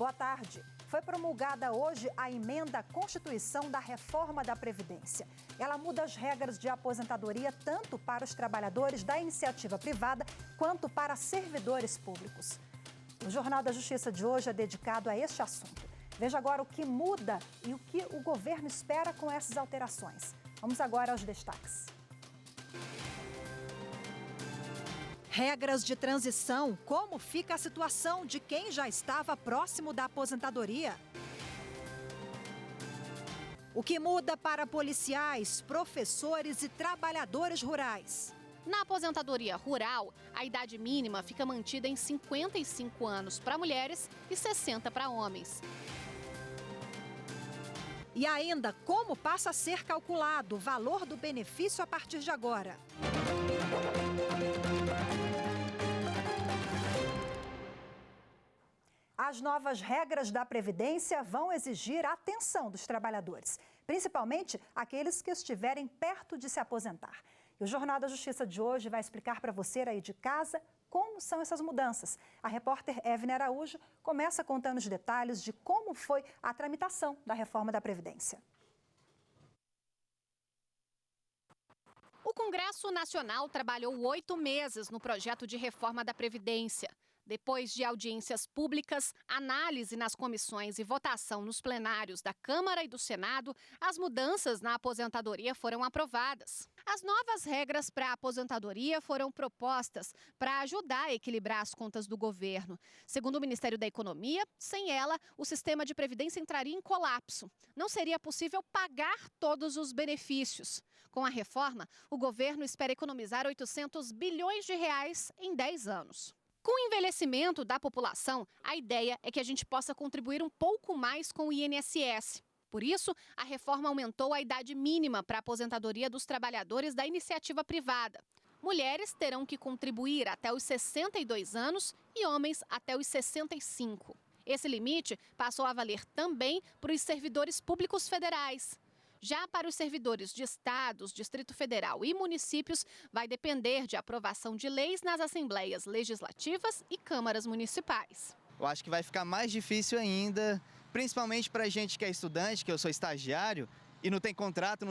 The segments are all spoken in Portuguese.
Boa tarde. Foi promulgada hoje a emenda à Constituição da reforma da Previdência. Ela muda as regras de aposentadoria tanto para os trabalhadores da iniciativa privada quanto para servidores públicos. O Jornal da Justiça de hoje é dedicado a este assunto. Veja agora o que muda e o que o governo espera com essas alterações. Vamos agora aos destaques. Regras de transição. Como fica a situação de quem já estava próximo da aposentadoria? O que muda para policiais, professores e trabalhadores rurais? Na aposentadoria rural, a idade mínima fica mantida em 55 anos para mulheres e 60 para homens. E ainda, como passa a ser calculado o valor do benefício a partir de agora? As novas regras da Previdência vão exigir a atenção dos trabalhadores, principalmente aqueles que estiverem perto de se aposentar. E o Jornal da Justiça de hoje vai explicar para você aí de casa como são essas mudanças. A repórter Evne Araújo começa contando os detalhes de como foi a tramitação da reforma da Previdência. O Congresso Nacional trabalhou 8 meses no projeto de reforma da Previdência. Depois de audiências públicas, análise nas comissões e votação nos plenários da Câmara e do Senado, as mudanças na aposentadoria foram aprovadas. As novas regras para a aposentadoria foram propostas para ajudar a equilibrar as contas do governo. Segundo o Ministério da Economia, sem ela, o sistema de previdência entraria em colapso. Não seria possível pagar todos os benefícios. Com a reforma, o governo espera economizar 800 bilhões de reais em 10 anos. Com o envelhecimento da população, a ideia é que a gente possa contribuir um pouco mais com o INSS. Por isso, a reforma aumentou a idade mínima para a aposentadoria dos trabalhadores da iniciativa privada. Mulheres terão que contribuir até os 62 anos e homens até os 65. Esse limite passou a valer também para os servidores públicos federais. Já para os servidores de estados, Distrito Federal e municípios, vai depender de aprovação de leis nas assembleias legislativas e câmaras municipais. Eu acho que vai ficar mais difícil ainda, principalmente para a gente que é estudante, que eu sou estagiário, e não tem contrato,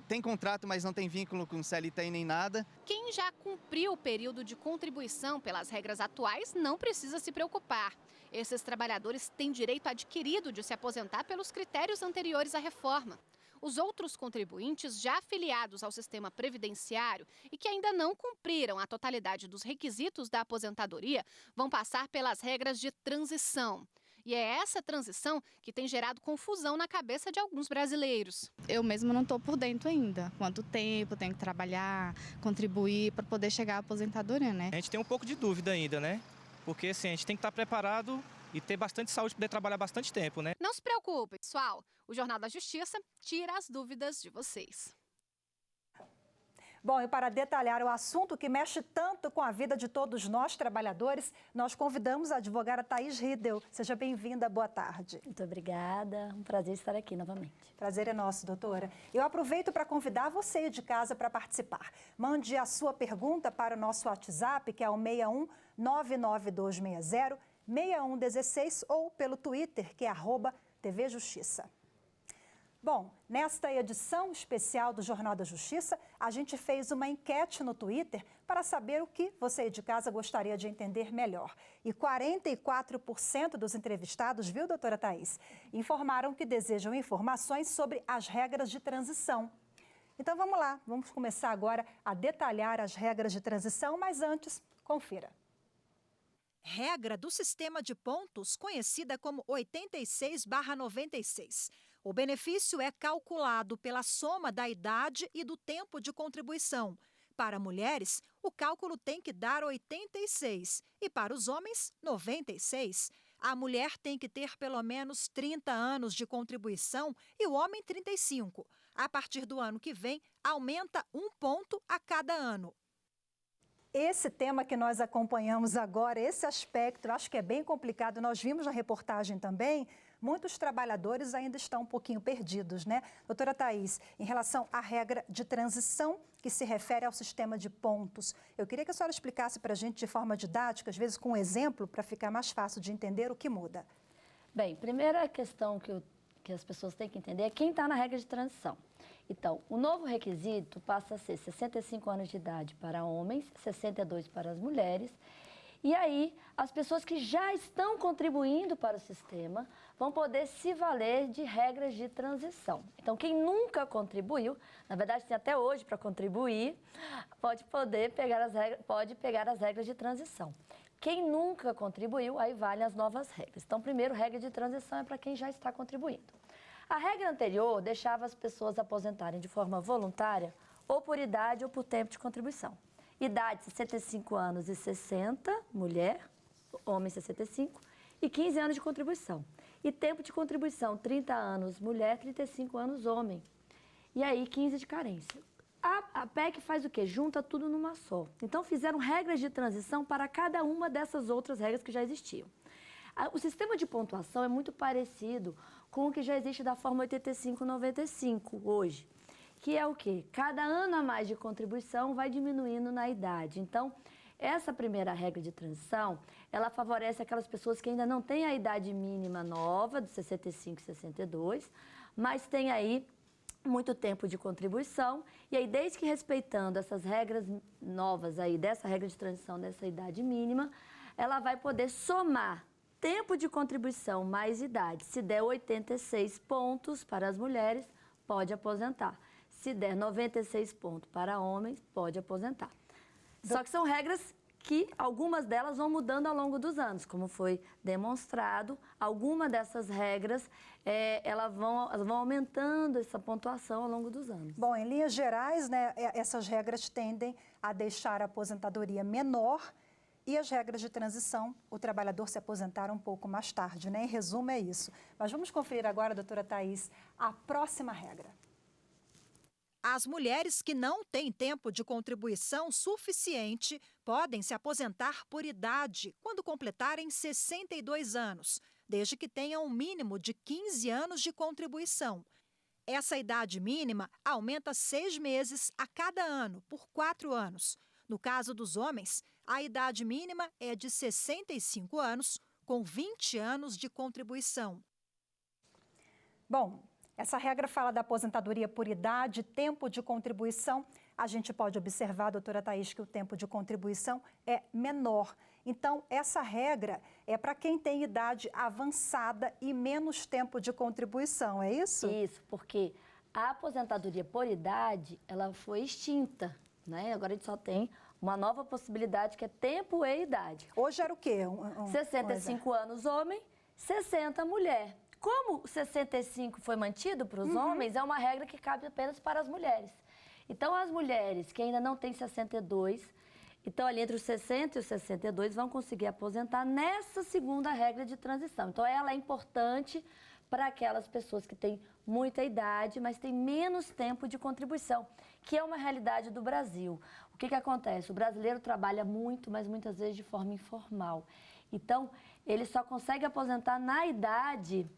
tem contrato, mas não tem vínculo com CLT nem nada. Quem já cumpriu o período de contribuição pelas regras atuais não precisa se preocupar. Esses trabalhadores têm direito adquirido de se aposentar pelos critérios anteriores à reforma. Os outros contribuintes já afiliados ao sistema previdenciário e que ainda não cumpriram a totalidade dos requisitos da aposentadoria vão passar pelas regras de transição. E é essa transição que tem gerado confusão na cabeça de alguns brasileiros. Eu mesmo não estou por dentro ainda. Quanto tempo tenho que trabalhar, contribuir para poder chegar à aposentadoria, né? A gente tem um pouco de dúvida ainda, né? Porque assim, a gente tem que estar preparado e ter bastante saúde para poder trabalhar bastante tempo, né? Não se preocupe, pessoal. O Jornal da Justiça tira as dúvidas de vocês. Bom, e para detalhar o assunto que mexe tanto com a vida de todos nós, trabalhadores, nós convidamos a advogada Thaís Riedel. Seja bem-vinda, boa tarde. Muito obrigada, um prazer estar aqui novamente. Prazer é nosso, doutora. Eu aproveito para convidar você de casa para participar. Mande a sua pergunta para o nosso WhatsApp, que é o 61 99260 6116, ou pelo Twitter, que é @TV Justiça. Bom, nesta edição especial do Jornal da Justiça, a gente fez uma enquete no Twitter para saber o que você de casa gostaria de entender melhor. E 44% dos entrevistados, viu, doutora Thaís, informaram que desejam informações sobre as regras de transição. Então vamos lá, vamos começar agora a detalhar as regras de transição, mas antes, confira. Regra do sistema de pontos, conhecida como 86/96. O benefício é calculado pela soma da idade e do tempo de contribuição. Para mulheres, o cálculo tem que dar 86 e para os homens, 96. A mulher tem que ter pelo menos 30 anos de contribuição e o homem 35. A partir do ano que vem, aumenta 1 ponto a cada ano. Esse tema que nós acompanhamos agora, esse aspecto, eu acho que é bem complicado. Nós vimos na reportagem também, muitos trabalhadores ainda estão um pouquinho perdidos, né? Doutora Thaís, em relação à regra de transição que se refere ao sistema de pontos, eu queria que a senhora explicasse para a gente de forma didática, às vezes com um exemplo, para ficar mais fácil de entender o que muda. Bem, primeira questão que as pessoas têm que entender é quem está na regra de transição. Então, o novo requisito passa a ser 65 anos de idade para homens, 62 para as mulheres. E aí, as pessoas que já estão contribuindo para o sistema vão poder se valer de regras de transição. Então, quem nunca contribuiu, na verdade tem até hoje para contribuir, pode pegar as regras de transição. Quem nunca contribuiu, aí valem as novas regras. Então, primeiro, regra de transição é para quem já está contribuindo. A regra anterior deixava as pessoas aposentarem de forma voluntária ou por idade ou por tempo de contribuição. Idade 65 anos e 60, mulher, homem 65, e 15 anos de contribuição. E tempo de contribuição, 30 anos mulher, 35 anos homem. E aí 15 de carência. A PEC faz o quê? Junta tudo numa só. Então fizeram regras de transição para cada uma dessas outras regras que já existiam. O sistema de pontuação é muito parecido com o que já existe da forma 85-95 hoje, que é o quê? Cada ano a mais de contribuição vai diminuindo na idade. Então, essa primeira regra de transição, ela favorece aquelas pessoas que ainda não têm a idade mínima nova, de 65 e 62, mas tem aí muito tempo de contribuição. E aí, desde que respeitando essas regras novas aí, dessa regra de transição, dessa idade mínima, ela vai poder somar tempo de contribuição mais idade. Se der 86 pontos para as mulheres, pode aposentar. Se der 96 pontos para homens, pode aposentar. Só que são regras que algumas delas vão mudando ao longo dos anos, como foi demonstrado. Algumas dessas regras, elas vão aumentando essa pontuação ao longo dos anos. Bom, em linhas gerais, né, essas regras tendem a deixar a aposentadoria menor e as regras de transição, o trabalhador se aposentar um pouco mais tarde, né? Em resumo, é isso. Mas vamos conferir agora, doutora Thaís, a próxima regra. As mulheres que não têm tempo de contribuição suficiente podem se aposentar por idade quando completarem 62 anos, desde que tenham um mínimo de 15 anos de contribuição. Essa idade mínima aumenta 6 meses a cada ano, por 4 anos. No caso dos homens, a idade mínima é de 65 anos, com 20 anos de contribuição. Bom, essa regra fala da aposentadoria por idade, tempo de contribuição. A gente pode observar, doutora Thaís, que o tempo de contribuição é menor. Então, essa regra é para quem tem idade avançada e menos tempo de contribuição, é isso? Isso, porque a aposentadoria por idade, ela foi extinta, né? Agora a gente só tem uma nova possibilidade que é tempo e idade. Hoje era o quê? 65 anos homem, 60 mulher. Como 65 foi mantido para os homens, é uma regra que cabe apenas para as mulheres. Então, as mulheres que ainda não têm 62, então ali entre os 60 e os 62, vão conseguir aposentar nessa segunda regra de transição. Então, ela é importante para aquelas pessoas que têm muita idade, mas têm menos tempo de contribuição, que é uma realidade do Brasil. O que acontece? O brasileiro trabalha muito, mas muitas vezes de forma informal. Então, ele só consegue aposentar na idade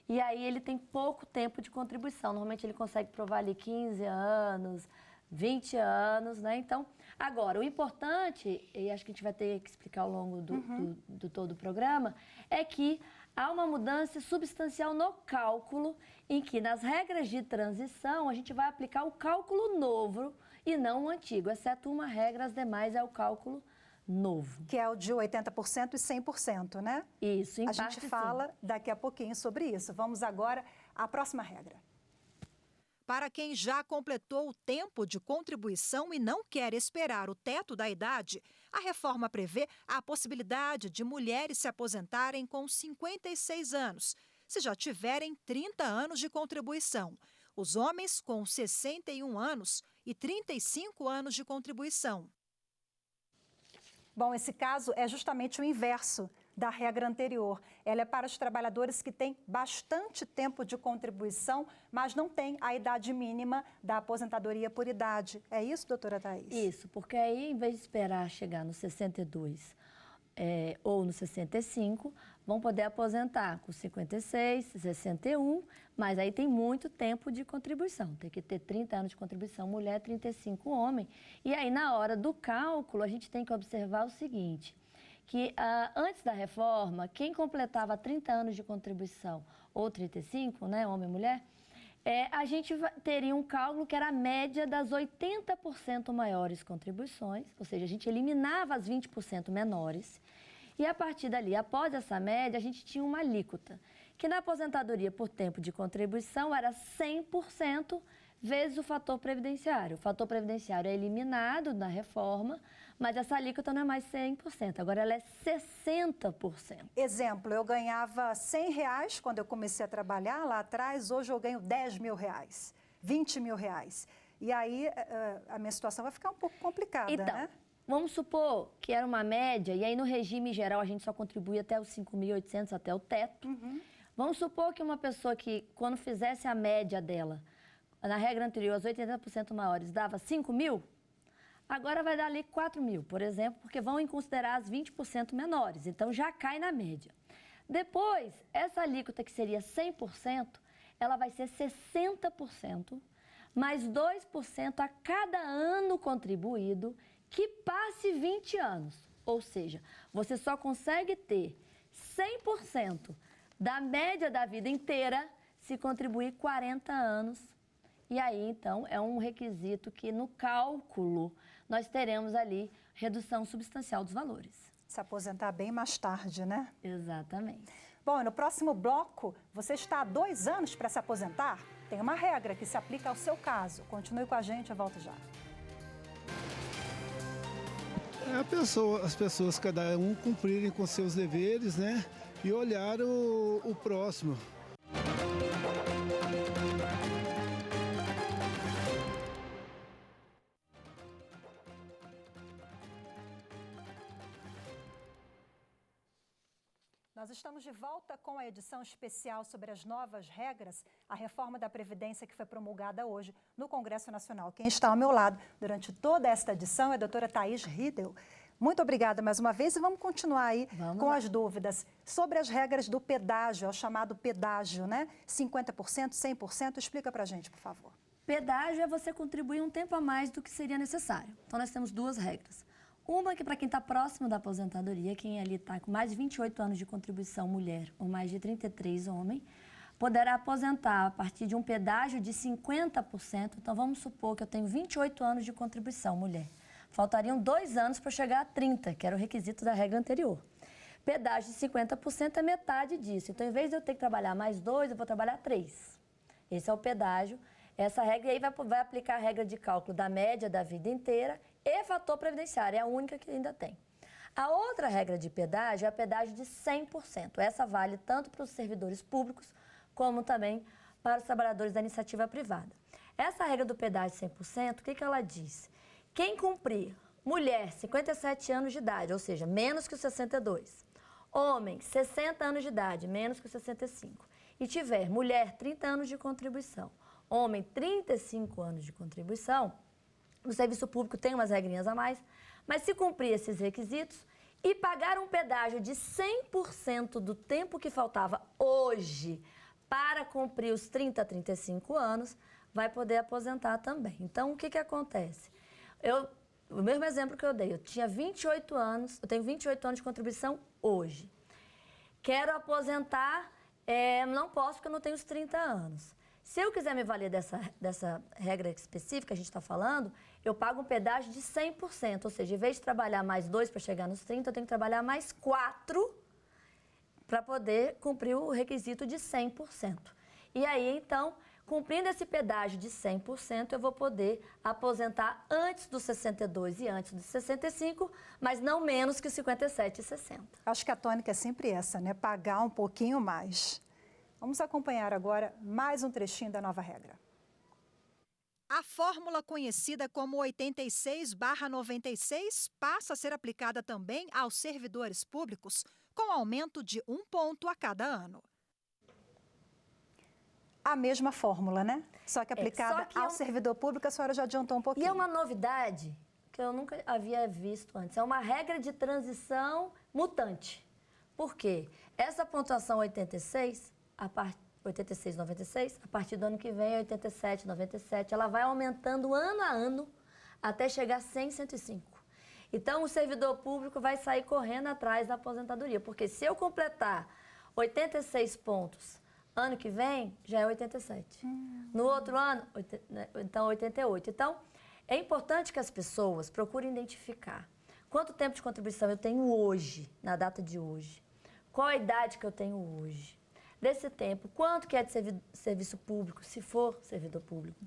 e aí ele tem pouco tempo de contribuição. Normalmente ele consegue provar ali 15 anos, 20 anos, né? Então, agora, o importante, e acho que a gente vai ter que explicar ao longo do todo o programa, é que há uma mudança substancial no cálculo, em que nas regras de transição a gente vai aplicar o cálculo novo e não o antigo, exceto uma regra, as demais é o cálculo novo. Que é o de 80% e 100%, né? Isso, em A parte, gente fala sim. daqui a pouquinho sobre isso. Vamos agora à próxima regra. Para quem já completou o tempo de contribuição e não quer esperar o teto da idade, a reforma prevê a possibilidade de mulheres se aposentarem com 56 anos, se já tiverem 30 anos de contribuição. Os homens com 61 anos e 35 anos de contribuição. Bom, esse caso é justamente o inverso da regra anterior. Ela é para os trabalhadores que têm bastante tempo de contribuição, mas não têm a idade mínima da aposentadoria por idade. É isso, doutora Thaís? Isso, porque aí, em vez de esperar chegar nos 62 ou nos 65, vão poder aposentar com 56, 61, mas aí tem muito tempo de contribuição. Tem que ter 30 anos de contribuição, mulher, 35 homem. E aí, na hora do cálculo, a gente tem que observar o seguinte, que antes da reforma, quem completava 30 anos de contribuição ou 35, né, homem e mulher, a gente teria um cálculo que era a média das 80% maiores contribuições, ou seja, a gente eliminava as 20% menores, e a partir dali, após essa média, a gente tinha uma alíquota, que na aposentadoria por tempo de contribuição era 100% vezes o fator previdenciário. O fator previdenciário é eliminado na reforma, mas essa alíquota não é mais 100%, agora ela é 60%. Exemplo, eu ganhava R$100 quando eu comecei a trabalhar lá atrás, hoje eu ganho R$10 mil, R$20 mil. E aí a minha situação vai ficar um pouco complicada, então, né? Vamos supor que era uma média, e aí no regime geral a gente só contribui até os 5.800, até o teto. Vamos supor que uma pessoa que, quando fizesse a média dela, na regra anterior, as 80% maiores, dava 5 mil, agora vai dar ali 4 mil, por exemplo, porque vão em considerar as 20% menores, então já cai na média. Depois, essa alíquota que seria 100%, ela vai ser 60%, mais 2% a cada ano contribuído, que passe 20 anos. Ou seja, você só consegue ter 100% da média da vida inteira se contribuir 40 anos. E aí, então, é um requisito que no cálculo nós teremos ali redução substancial dos valores. Se aposentar bem mais tarde, né? Exatamente. Bom, no próximo bloco, você está há 2 anos para se aposentar? Tem uma regra que se aplica ao seu caso. Continue com a gente, eu volto já. As pessoas, cada um cumprirem com seus deveres, né? E olhar o próximo. Nós estamos de volta com a edição especial sobre as novas regras, a reforma da Previdência que foi promulgada hoje no Congresso Nacional. Quem está ao meu lado durante toda esta edição é a doutora Thaís Riedel. Muito obrigada mais uma vez e vamos continuar aí com as dúvidas sobre as regras do pedágio, é o chamado pedágio, né? 50%, 100%, explica pra gente, por favor. Pedágio é você contribuir um tempo a mais do que seria necessário. Então, nós temos 2 regras. Uma que para quem está próximo da aposentadoria, quem ali está com mais de 28 anos de contribuição mulher ou mais de 33 homem, poderá aposentar a partir de um pedágio de 50%. Então, vamos supor que eu tenho 28 anos de contribuição mulher. Faltariam 2 anos para chegar a 30, que era o requisito da regra anterior. Pedágio de 50% é metade disso. Então, em vez de eu ter que trabalhar mais 2, eu vou trabalhar 3. Esse é o pedágio. Essa regra aí vai aplicar a regra de cálculo da média da vida inteira e fator previdenciário, é a única que ainda tem. A outra regra de pedágio é a pedágio de 100%. Essa vale tanto para os servidores públicos como também para os trabalhadores da iniciativa privada. Essa regra do pedágio de 100%, o que ela diz? Quem cumprir, mulher, 57 anos de idade, ou seja, menos que os 62, homem, 60 anos de idade, menos que os 65, e tiver mulher, 30 anos de contribuição, homem, 35 anos de contribuição, no serviço público tem umas regrinhas a mais, mas se cumprir esses requisitos e pagar um pedágio de 100% do tempo que faltava hoje para cumprir os 30 a 35 anos, vai poder aposentar também. Então, o que acontece? O mesmo exemplo que eu dei, eu tinha 28 anos, eu tenho 28 anos de contribuição hoje. Quero aposentar, não posso porque eu não tenho os 30 anos. Se eu quiser me valer dessa regra específica que a gente está falando, eu pago um pedágio de 100%, ou seja, em vez de trabalhar mais 2 para chegar nos 30, eu tenho que trabalhar mais 4 para poder cumprir o requisito de 100%. E aí, então, cumprindo esse pedágio de 100%, eu vou poder aposentar antes dos 62 e antes dos 65, mas não menos que 57 e 60. Acho que a tônica é sempre essa, né? Pagar um pouquinho mais. Vamos acompanhar agora mais um trechinho da nova regra. A fórmula conhecida como 86/96 passa a ser aplicada também aos servidores públicos, com aumento de 1 ponto a cada ano. A mesma fórmula, né? Só que aplicada ao servidor público, a senhora já adiantou um pouquinho. E é uma novidade que eu nunca havia visto antes. É uma regra de transição mutante. Por quê? Essa pontuação 86... 86,96, a partir do ano que vem, 87,97, ela vai aumentando ano a ano até chegar a 100, 105. Então, o servidor público vai sair correndo atrás da aposentadoria, porque se eu completar 86 pontos ano que vem, já é 87. No outro ano, então 88. Então, é importante que as pessoas procurem identificar quanto tempo de contribuição eu tenho hoje, na data de hoje. Qual a idade que eu tenho hoje. Desse tempo, quanto que é de serviço público, se for servidor público.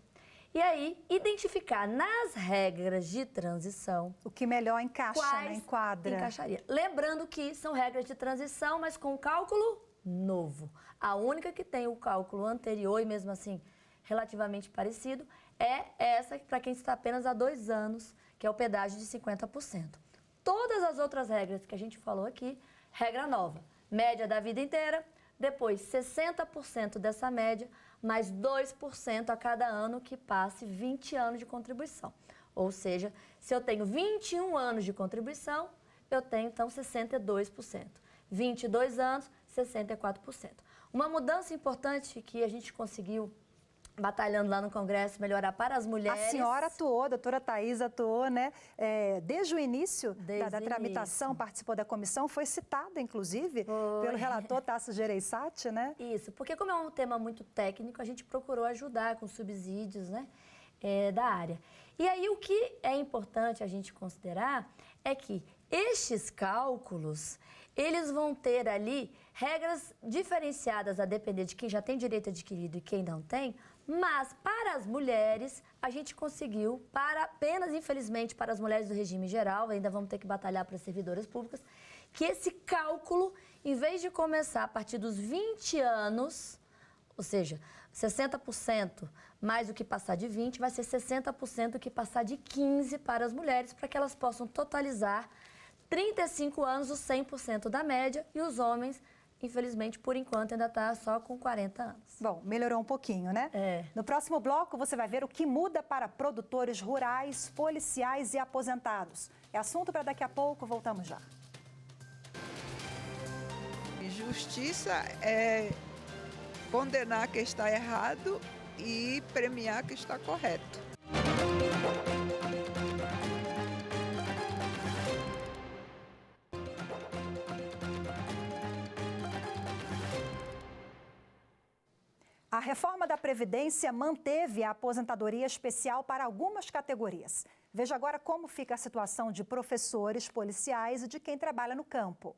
E aí, identificar nas regras de transição o que melhor encaixa, né? Enquadra. Encaixaria. Lembrando que são regras de transição, mas com cálculo novo. A única que tem o cálculo anterior, e mesmo assim relativamente parecido, é essa para quem está apenas há 2 anos, que é o pedágio de 50%. Todas as outras regras que a gente falou aqui, regra nova, média da vida inteira, depois 60% dessa média, mais 2% a cada ano que passe 20 anos de contribuição. Ou seja, se eu tenho 21 anos de contribuição, eu tenho então 62%. 22 anos, 64%. Uma mudança importante que a gente conseguiu, batalhando lá no Congresso, melhorar para as mulheres. A senhora atuou, a doutora Thaís atuou, né? Desde o início da tramitação, participou da comissão, foi citada, inclusive, pelo relator Tasso Gereissati, né? Isso, porque como é um tema muito técnico, a gente procurou ajudar com subsídios, né, da área. E aí o que é importante a gente considerar é que estes cálculos, eles vão ter ali regras diferenciadas a depender de quem já tem direito adquirido e quem não tem, mas para as mulheres a gente conseguiu, apenas infelizmente para as mulheres do regime geral, ainda vamos ter que batalhar para as servidoras públicas, que esse cálculo, em vez de começar a partir dos 20 anos, ou seja, 60% mais o que passar de 20, vai ser 60% o que passar de 15 para as mulheres, para que elas possam totalizar 35 anos, os 100% da média, e os homens, infelizmente, por enquanto, ainda está só com 40 anos. Bom, melhorou um pouquinho, né? No próximo bloco, você vai ver o que muda para produtores rurais, policiais e aposentados. É assunto para daqui a pouco, voltamos já. Justiça é condenar quem está errado e premiar quem está correto. A reforma da Previdência manteve a aposentadoria especial para algumas categorias. Veja agora como fica a situação de professores, policiais e de quem trabalha no campo.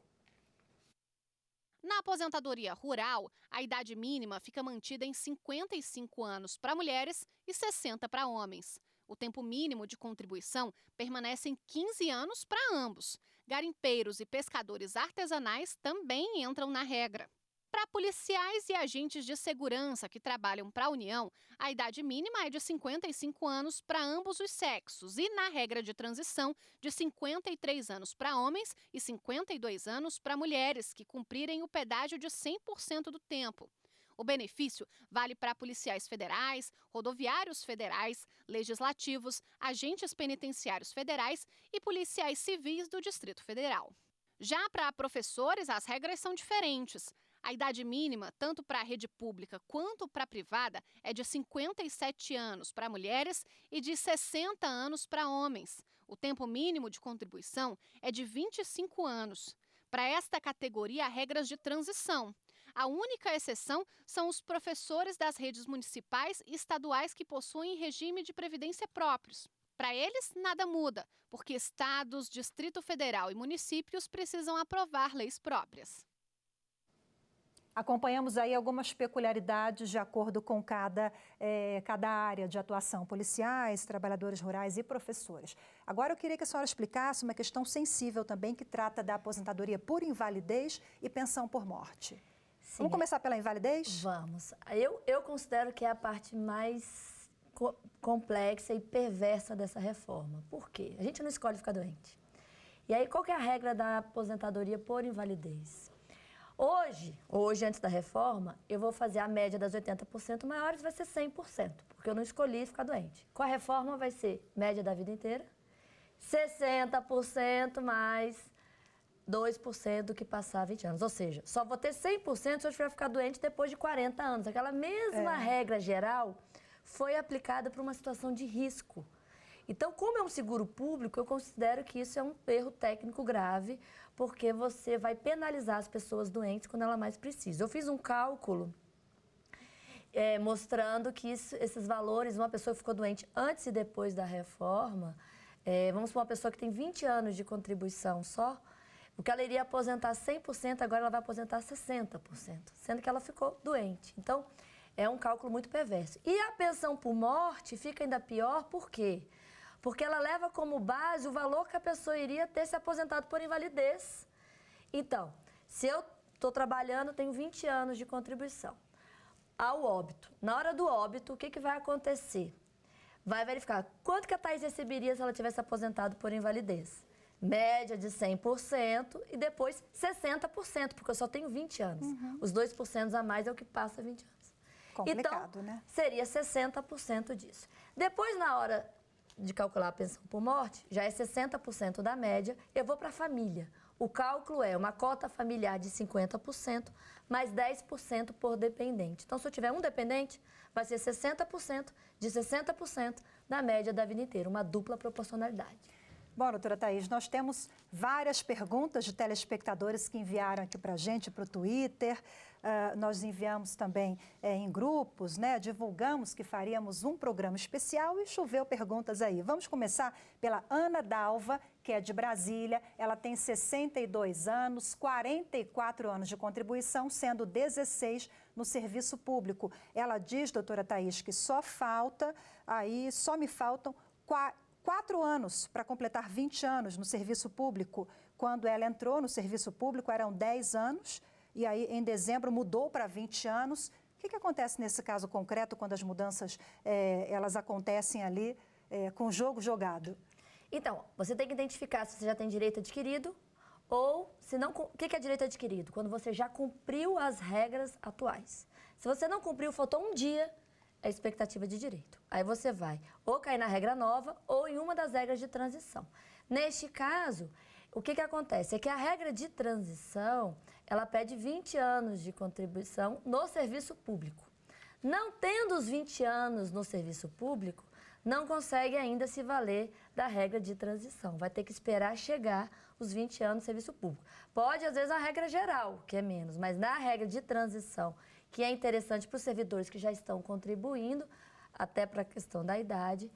Na aposentadoria rural, a idade mínima fica mantida em 55 anos para mulheres e 60 para homens. O tempo mínimo de contribuição permanece em 15 anos para ambos. Garimpeiros e pescadores artesanais também entram na regra. Para policiais e agentes de segurança que trabalham para a União, a idade mínima é de 55 anos para ambos os sexos e, na regra de transição, de 53 anos para homens e 52 anos para mulheres que cumprirem o pedágio de 100% do tempo. O benefício vale para policiais federais, rodoviários federais, legislativos, agentes penitenciários federais e policiais civis do Distrito Federal. Já para professores, as regras são diferentes. A idade mínima, tanto para a rede pública quanto para a privada, é de 57 anos para mulheres e de 60 anos para homens. O tempo mínimo de contribuição é de 25 anos. Para esta categoria, há regras de transição. A única exceção são os professores das redes municipais e estaduais que possuem regime de previdência próprios. Para eles, nada muda, porque estados, Distrito Federal e municípios precisam aprovar leis próprias. Acompanhamos aí algumas peculiaridades de acordo com cada área de atuação, policiais, trabalhadores rurais e professores. Agora eu queria que a senhora explicasse uma questão sensível também que trata da aposentadoria por invalidez e pensão por morte. Sim. Vamos começar pela invalidez? Vamos. Eu considero que é a parte mais complexa e perversa dessa reforma. Por quê? A gente não escolhe ficar doente. E aí qual que é a regra da aposentadoria por invalidez? Hoje, antes da reforma, eu vou fazer a média das 80% maiores, vai ser 100%, porque eu não escolhi ficar doente. Com a reforma vai ser média da vida inteira, 60% mais 2% do que passar 20 anos. Ou seja, só vou ter 100% se eu tiver ficar doente depois de 40 anos. Aquela mesma regra geral foi aplicada para uma situação de risco. Então, como é um seguro público, eu considero que isso é um erro técnico grave, porque você vai penalizar as pessoas doentes quando ela mais precisa. Eu fiz um cálculo mostrando que esses valores, uma pessoa que ficou doente antes e depois da reforma, vamos para uma pessoa que tem 20 anos de contribuição só, o que ela iria aposentar 100%, agora ela vai aposentar 60%, sendo que ela ficou doente. Então, é um cálculo muito perverso. E a pensão por morte fica ainda pior, por quê? Porque ela leva como base o valor que a pessoa iria ter se aposentado por invalidez. Então, se eu estou trabalhando, tenho 20 anos de contribuição, ao óbito. Na hora do óbito, o que vai acontecer? Vai verificar quanto que a Thaís receberia se ela tivesse aposentado por invalidez. Média de 100% e depois 60%, porque eu só tenho 20 anos. Os 2% a mais é o que passa 20 anos. Complicado, então, né? Seria 60% disso. Depois, na hora de calcular a pensão por morte, já é 60% da média, eu vou para a família. O cálculo é uma cota familiar de 50%, mais 10% por dependente. Então, se eu tiver um dependente, vai ser 60% de 60% da média da vida inteira, uma dupla proporcionalidade. Bom, doutora Thaís, nós temos várias perguntas de telespectadores que enviaram aqui para a gente, para o Twitter. Nós enviamos também em grupos, né? Divulgamos que faríamos um programa especial e choveu perguntas aí. Vamos começar pela Ana Dalva, que é de Brasília. Ela tem 62 anos, 44 anos de contribuição, sendo 16 no serviço público. Ela diz, doutora Thaís, que só me faltam 4 anos para completar 20 anos no serviço público. Quando ela entrou no serviço público, eram 10 anos, e aí em dezembro mudou para 20 anos. O que acontece nesse caso concreto, quando as mudanças elas acontecem ali com o jogo jogado? Então, você tem que identificar se você já tem direito adquirido ou se não. O que é direito adquirido? Quando você já cumpriu as regras atuais. Se você não cumpriu, faltou um dia, a expectativa de direito. Aí você vai ou cair na regra nova ou em uma das regras de transição. Neste caso, o que acontece? É que a regra de transição, ela pede 20 anos de contribuição no serviço público. Não tendo os 20 anos no serviço público, não consegue ainda se valer da regra de transição. Vai ter que esperar chegar os 20 anos no serviço público. Pode, às vezes, a regra geral, que é menos, mas na regra de transição, que é interessante para os servidores que já estão contribuindo, até para a questão da idade,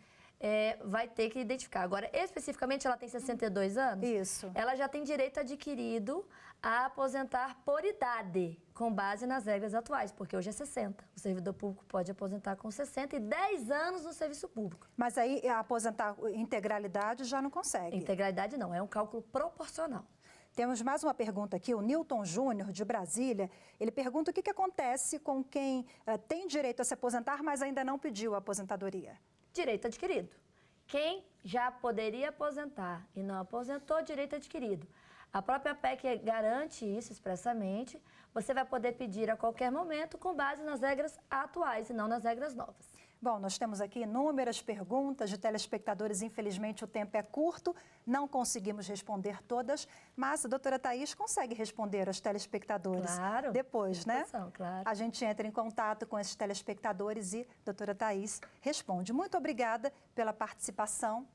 vai ter que identificar. Agora, especificamente, ela tem 62 anos? Isso. Ela já tem direito adquirido a aposentar por idade, com base nas regras atuais, porque hoje é 60. O servidor público pode aposentar com 60 e 10 anos no serviço público. Mas aí, aposentar integralidade já não consegue. Integralidade não, é um cálculo proporcional. Temos mais uma pergunta aqui, o Newton Júnior, de Brasília. Ele pergunta o que acontece com quem tem direito a se aposentar, mas ainda não pediu a aposentadoria. Direito adquirido. Quem já poderia aposentar e não aposentou, direito adquirido. A própria PEC garante isso expressamente. Você vai poder pedir a qualquer momento com base nas regras atuais e não nas regras novas. Bom, nós temos aqui inúmeras perguntas de telespectadores. Infelizmente, o tempo é curto, não conseguimos responder todas, mas a doutora Thaís consegue responder aos telespectadores. Claro. Depois, né? Claro. A gente entra em contato com esses telespectadores e a doutora Thaís responde. Muito obrigada pela participação.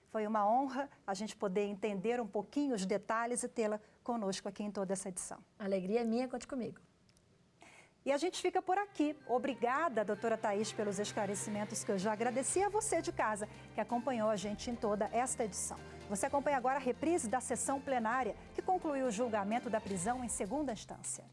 Foi uma honra a gente poder entender um pouquinho os detalhes e tê-la conosco aqui em toda essa edição. A alegria é minha, conte comigo. E a gente fica por aqui. Obrigada, doutora Thaís, pelos esclarecimentos que eu já agradeci a você de casa, que acompanhou a gente em toda esta edição. Você acompanha agora a reprise da sessão plenária, que concluiu o julgamento da prisão em segunda instância.